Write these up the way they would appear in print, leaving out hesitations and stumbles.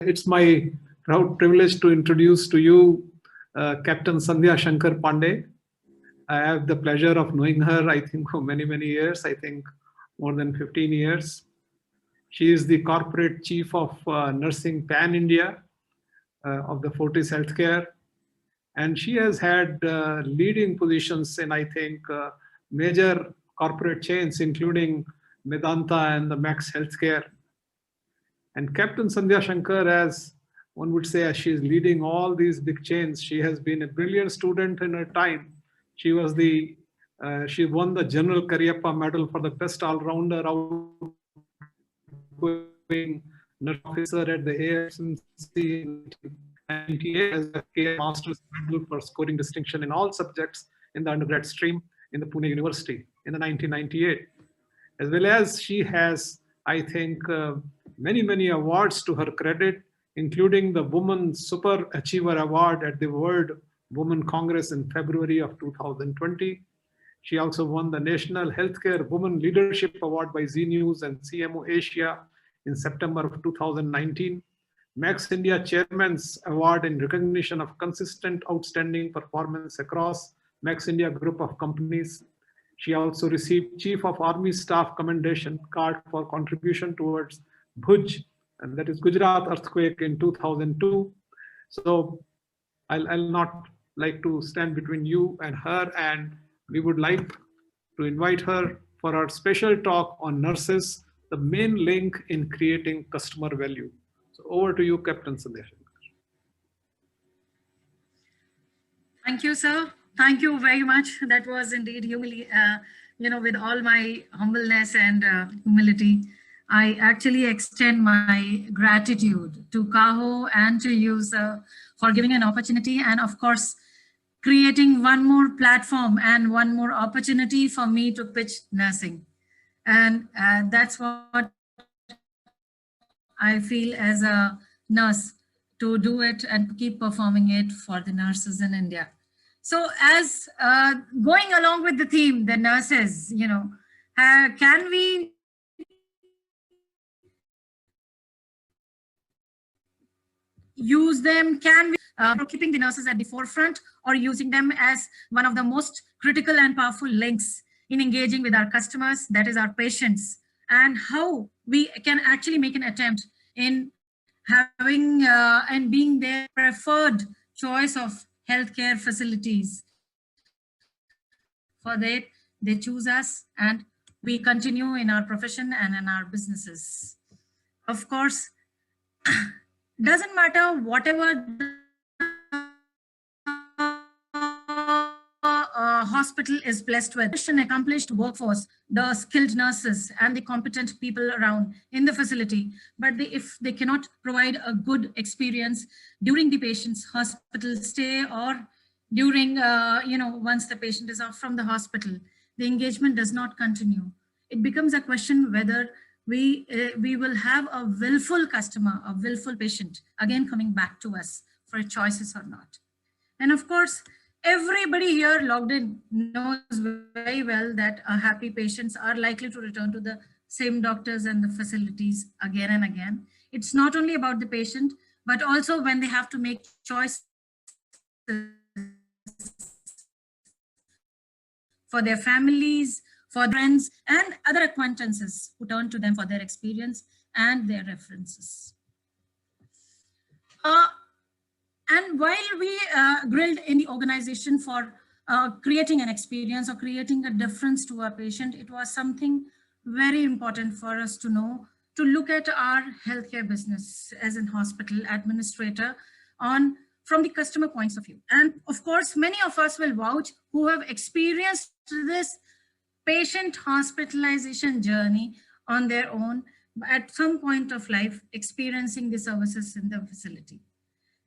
It's my proud privilege to introduce to you Captain Sandhya Shankar Pandey. I have the pleasure of knowing her, I think, for many, many years, I think more than 15 years. She is the corporate chief of nursing Pan India of the Fortis Healthcare. And she has had leading positions in, I think, major corporate chains, including Medanta and the Max Healthcare. And Captain Sandhya Shankar, as one would say, as she is leading all these big chains, she has been a brilliant student in her time. She was she won the General Cariappa Medal for the best all-rounder outgoing nurse officer at the AFMC in 1998 as a KA Master's Medal for scoring distinction in all subjects in the undergrad stream in the Pune University in the 1998. As well as she has, I think, many, many awards to her credit, including the Woman Super Achiever Award at the World Women Congress in February of 2020. She also won the National Healthcare Women Leadership Award by Z News and CMO Asia in September of 2019. Max India Chairman's Award in recognition of consistent outstanding performance across Max India group of companies. She also received Chief of Army Staff Commendation Card for contribution towards Bhuj, and that is Gujarat earthquake in 2002. So I'll not like to stand between you and her, and we would like to invite her for our special talk on nurses, the main link in creating customer value. So over to you, Captain Sandhya. Thank you, sir. Thank you very much. That was indeed with all my humbleness and humility, I actually extend my gratitude to Kaho and to you, sir, for giving an opportunity, and of course, creating one more platform and one more opportunity for me to pitch nursing. And that's what I feel as a nurse, to do it and keep performing it for the nurses in India. So as going along with the theme, the nurses, can we use them? Can we keeping the nurses at the forefront, or using them as one of the most critical and powerful links in engaging with our customers, that is our patients, and how we can actually make an attempt in having and being their preferred choice of healthcare facilities. For that, they choose us, and we continue in our profession and in our businesses. Of course, doesn't matter whatever hospital is blessed with, an accomplished workforce, the skilled nurses and the competent people around in the facility, but if they cannot provide a good experience during the patient's hospital stay, or during once the patient is off from the hospital, the engagement does not continue. It becomes a question whether we will have a willful customer, a willful patient, again coming back to us for choices or not. And of course, everybody here logged in knows very well that happy patients are likely to return to the same doctors and the facilities again and again. It's not only about the patient, but also when they have to make choices for their families, for friends and other acquaintances who turn to them for their experience and their references. And while we grilled in the organization for creating an experience or creating a difference to our patient, it was something very important for us to know, to look at our healthcare business as an hospital administrator from the customer points of view. And of course, many of us will vouch who have experienced this patient hospitalization journey on their own at some point of life, experiencing the services in the facility.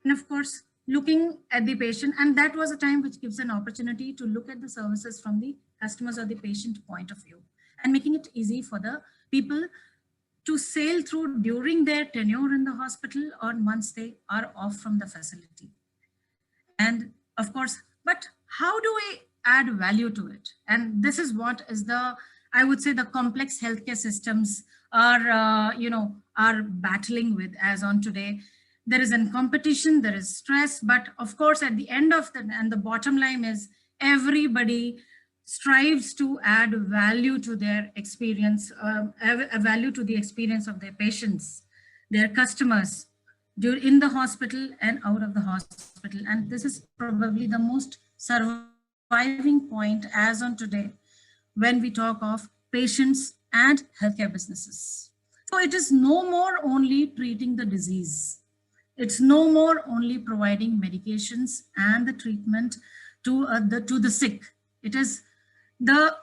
And of course, looking at the patient, and that was a time which gives an opportunity to look at the services from the customers or the patient point of view, and making it easy for the people to sail through during their tenure in the hospital or once they are off from the facility. And of course, but how do we add value to it? And this is what is I would say, the complex healthcare systems are battling with as on today. there is a competition, there is stress, but of course at the end of the bottom line is everybody strives to add value to their experience, a value to the experience of their patients, their customers, in the hospital and out of the hospital. And this is probably the most surviving point as on today when we talk of patients and healthcare businesses. So it is no more only treating the disease. It's no more only providing medications and the treatment to the sick. It is the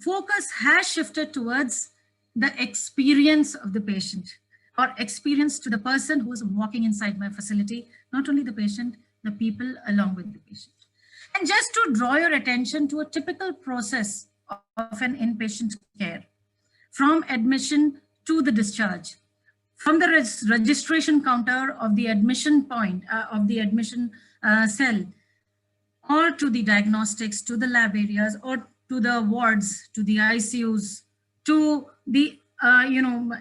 focus has shifted towards the experience of the patient, or experience to the person who is walking inside my facility, not only the patient, the people along with the patient. And just to draw your attention to a typical process of an inpatient care, from admission to the discharge, from the registration counter of the admission point, of the admission cell, or to the diagnostics, to the lab areas, or to the wards, to the ICUs, to the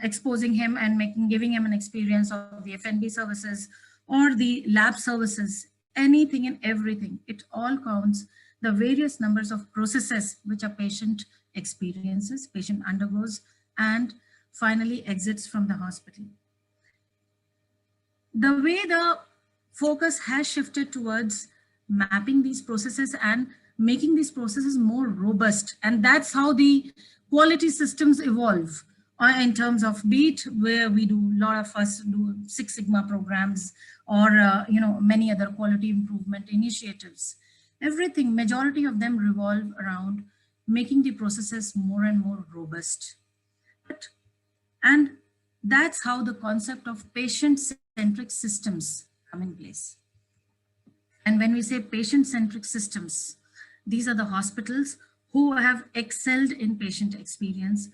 exposing him and giving him an experience of the F&B services or the lab services, anything and everything. It all counts the various numbers of processes which a patient experiences, patient undergoes, and finally exits from the hospital. The way the focus has shifted towards mapping these processes and making these processes more robust, and that's how the quality systems evolve. In terms of be it where we do a lot of us do Six Sigma programs or many other quality improvement initiatives. Everything, majority of them revolve around making the processes more and more robust. And that's how the concept of patient-centric systems come in place. And when we say patient-centric systems, these are the hospitals who have excelled in patient experience,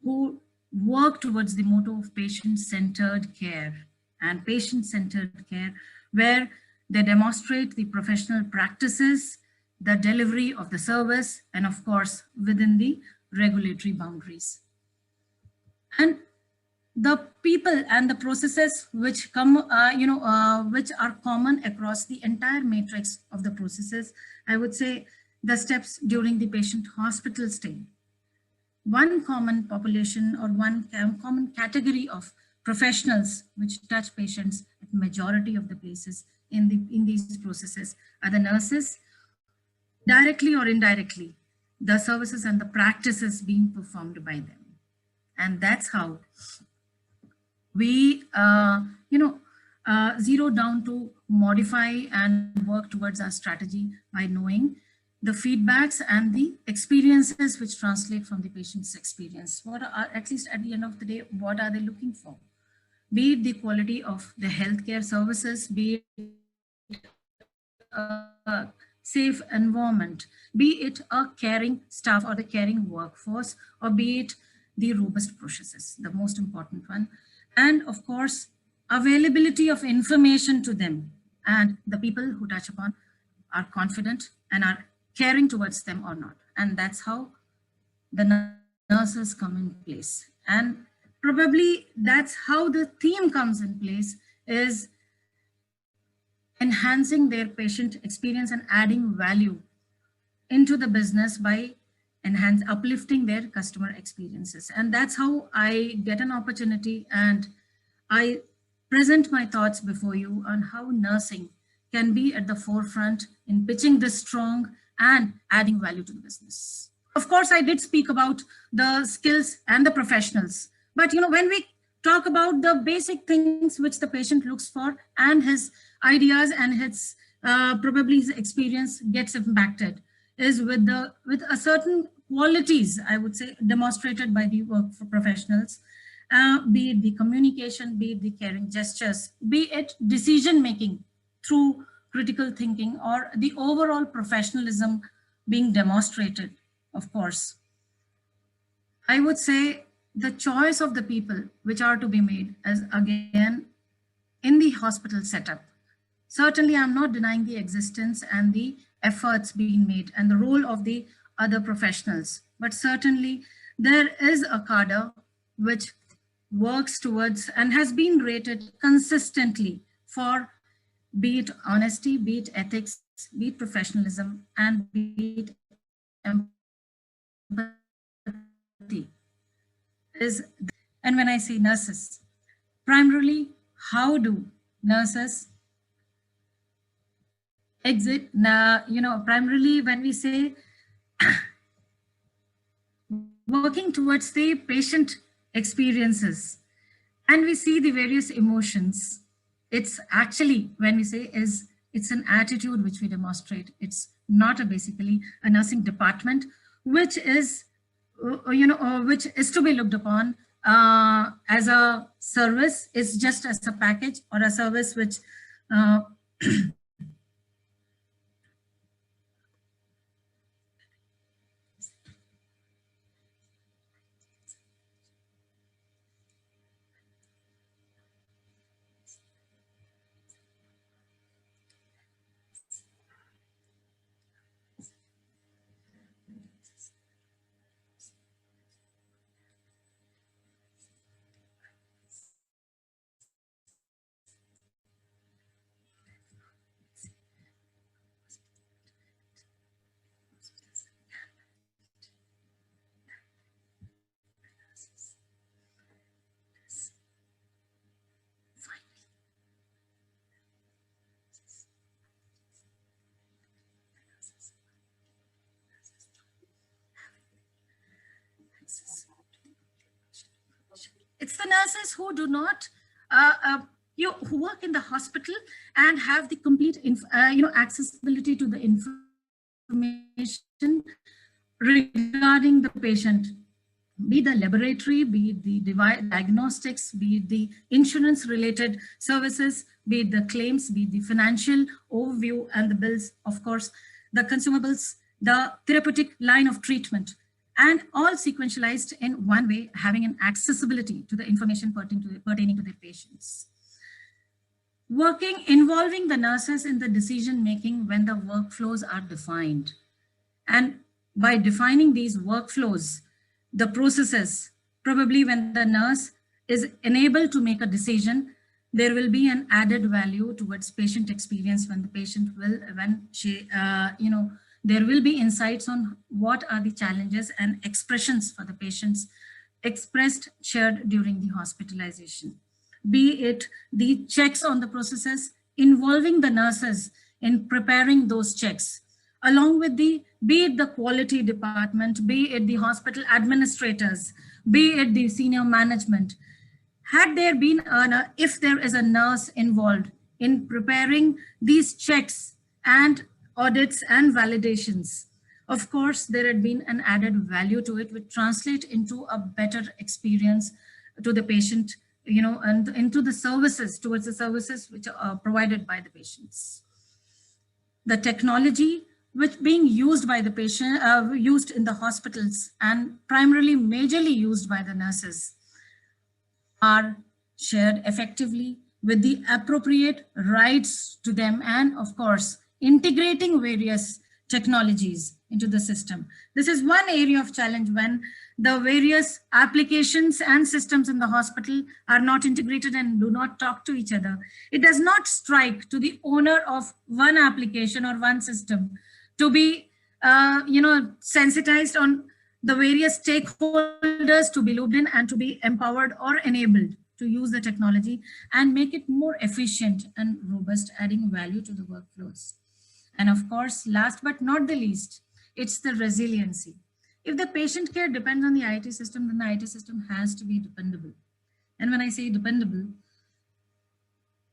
who work towards the motto of patient-centered care, and patient-centered care where they demonstrate the professional practices, the delivery of the service, and of course, within the regulatory boundaries. And the people and the processes which come, which are common across the entire matrix of the processes, I would say the steps during the patient hospital stay. One common population or one common category of professionals which touch patients at majority of the places in these processes are the nurses, directly or indirectly, the services and the practices being performed by them. And that's how we, zero down to modify and work towards our strategy by knowing the feedbacks and the experiences which translate from the patient's experience. What are, at least at the end of the day, what are they looking for? Be it the quality of the healthcare services, be it a safe environment, be it a caring staff or the caring workforce, or be it the robust processes, the most important one. And of course, availability of information to them, and the people who touch upon are confident and are caring towards them or not. And that's how the nurses come in place. And probably that's how the theme comes in place, is enhancing their patient experience and adding value into the business by uplifting their customer experiences. And that's how I get an opportunity and I present my thoughts before you on how nursing can be at the forefront in pitching this strong and adding value to the business. Of course, I did speak about the skills and the professionals, but when we talk about the basic things which the patient looks for and his ideas and his probably his experience gets impacted, is with a certain qualities, I would say, demonstrated by the work for professionals, be it the communication, be it the caring gestures, be it decision-making through critical thinking, or the overall professionalism being demonstrated, of course. I would say the choice of the people which are to be made as, again, in the hospital setup. Certainly, I'm not denying the existence and the efforts being made and the role of the other professionals, but certainly there is a cadre which works towards and has been rated consistently for be it honesty, be it ethics, be it professionalism, and be it empathy is, and when I say nurses, primarily, how do nurses exit? Primarily when we say working towards the patient experiences and we see the various emotions, it's actually, when we say is, it's an attitude which we demonstrate. It's not a basically a nursing department, which is, which is to be looked upon as a service. It's just as a package or a service which it's the nurses who do not, who work in the hospital and have the complete, accessibility to the information regarding the patient, be the laboratory, be it the diagnostics, be it the insurance related services, be it the claims, be it the financial overview and the bills, of course, the consumables, the therapeutic line of treatment, and all sequentialized in one way, having an accessibility to the information pertaining to the patients. Working, involving the nurses in the decision making when the workflows are defined. And by defining these workflows, the processes, probably when the nurse is enabled to make a decision, there will be an added value towards patient experience when the patient will, when she, there will be insights on what are the challenges and expressions for the patients expressed, shared during the hospitalization. Be it the checks on the processes, involving the nurses in preparing those checks, along with the, be it the quality department, be it the hospital administrators, be it the senior management. Had there been, if there is a nurse involved in preparing these checks and audits and validations, of course, there had been an added value to it, which translate into a better experience to the patient, and into the services, towards the services which are provided by the patients. The technology which being used by the patient, used in the hospitals and primarily majorly used by the nurses, are shared effectively with the appropriate rights to them, and of course, integrating various technologies into the system. This is one area of challenge when the various applications and systems in the hospital are not integrated and do not talk to each other. It does not strike to the owner of one application or one system to be, sensitized on the various stakeholders to be looped in and to be empowered or enabled to use the technology and make it more efficient and robust, adding value to the workflows. And of course, last but not the least, it's the resiliency. If the patient care depends on the IT system, then the IT system has to be dependable. And when I say dependable,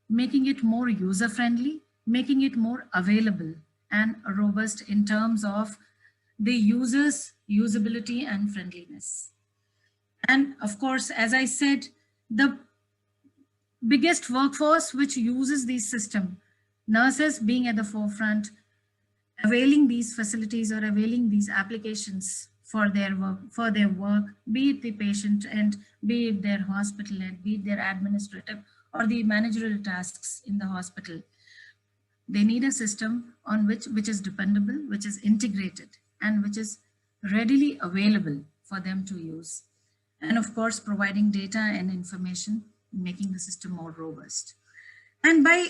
making it more user-friendly, making it more available and robust in terms of the user's usability and friendliness. And of course, as I said, the biggest workforce which uses these systems, nurses being at the forefront, availing these facilities or availing these applications for their work, be it the patient and be it their hospital and be it their administrative or the managerial tasks in the hospital. They need a system on which is dependable, which is integrated, and which is readily available for them to use. and of course, providing data and information, making the system more robust. And by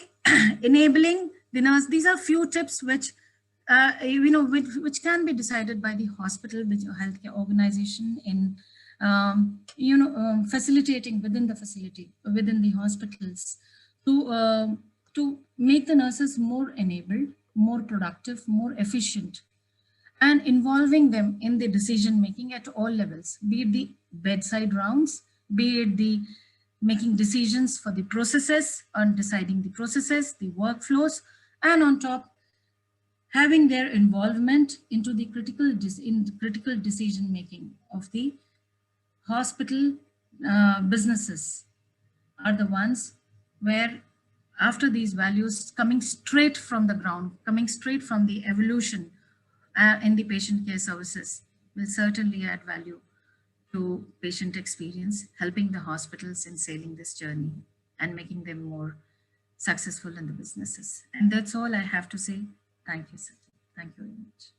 enabling the nurse, these are few tips which, which can be decided by the hospital, which healthcare organization in, facilitating within the facility, within the hospitals, to make the nurses more enabled, more productive, more efficient, and involving them in the decision making at all levels, be it the bedside rounds, be it the making decisions for the processes, on deciding the processes, the workflows, and on top, having their involvement into the critical decision making of the hospital businesses are the ones where, after these values coming straight from the ground, coming straight from the evolution in the patient care services, will certainly add value to patient experience, helping the hospitals in sailing this journey and making them more successful in the businesses. And that's all I have to say. Thank you, Sandhya. Thank you very much.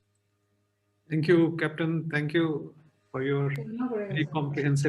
Thank you, Captain. Thank you for your very comprehensive